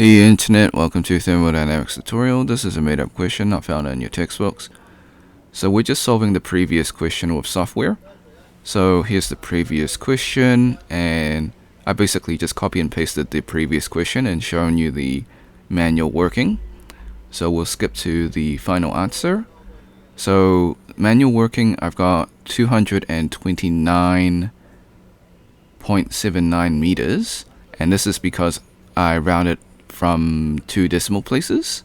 Hey Internet, welcome to Thermodynamics tutorial. This is a made-up question not found in your textbooks. So we're just solving the previous question with software. So here's the previous question, and I basically just copy and pasted the previous question and shown you the manual working. So we'll skip to the final answer. So manual working, I've got 229.79 meters, and this is because I rounded from 2 decimal places.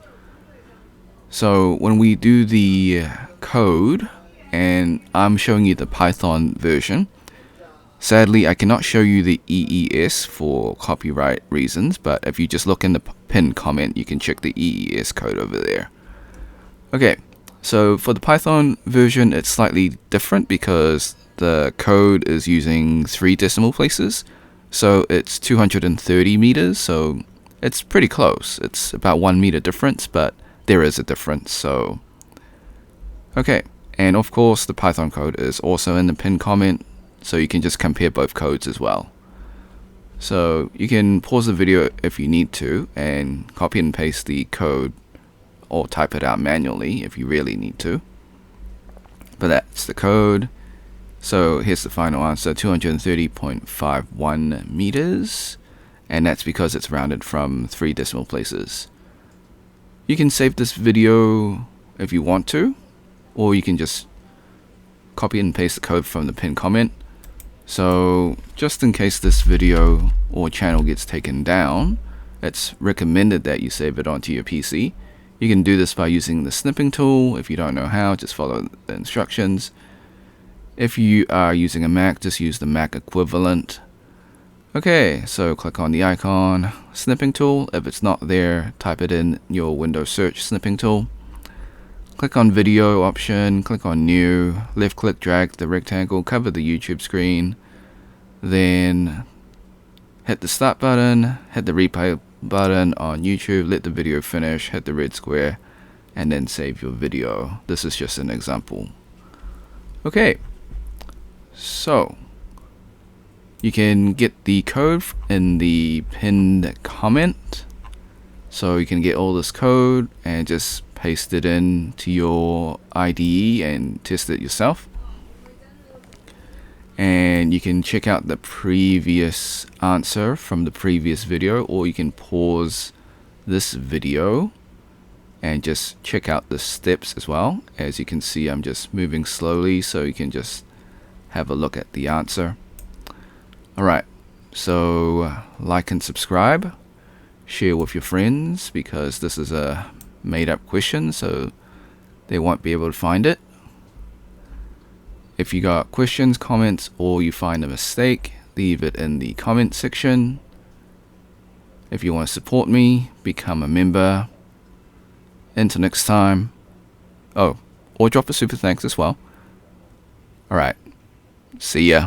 So when we do the code, and I'm showing you the Python version, sadly I cannot show you the EES for copyright reasons, but if you just look in the pinned comment, you can check the EES code over there. Okay, so for the Python version, it's slightly different because the code is using 3 decimal places. So it's 230 meters, so it's pretty close. It's about 1 meter difference, but there is a difference. So, okay. And of course, the Python code is also in the pinned comment, so you can just compare both codes as well. So you can pause the video if you need to and copy and paste the code or type it out manually if you really need to. But that's the code. So here's the final answer, 230.51 meters. And that's because it's rounded from 3 decimal places. You can save this video if you want to, or you can just copy and paste the code from the pinned comment. So just in case this video or channel gets taken down, it's recommended that you save it onto your PC. You can do this by using the snipping tool. If you don't know how, just follow the instructions. If you are using a Mac, just use the Mac equivalent. Okay, so click on the icon, snipping tool. If it's not there, type it in your Windows search snipping tool. Click on video option, click on new, left click, drag the rectangle, cover the YouTube screen. Then hit the start button, hit the replay button on YouTube, let the video finish, hit the red square, and then save your video. This is just an example. Okay, so you can get the code in the pinned comment. So you can get all this code and just paste it in to your IDE and test it yourself. And you can check out the previous answer from the previous video, or you can pause this video and just check out the steps as well. As you can see, I'm just moving slowly, so you can just have a look at the answer. Alright, so like and subscribe, share with your friends, because this is a made up question, so they won't be able to find it. If you got questions, comments, or you find a mistake, leave it in the comment section. If you want to support me, become a member. Until next time. Oh, or drop a super thanks as well. Alright, see ya.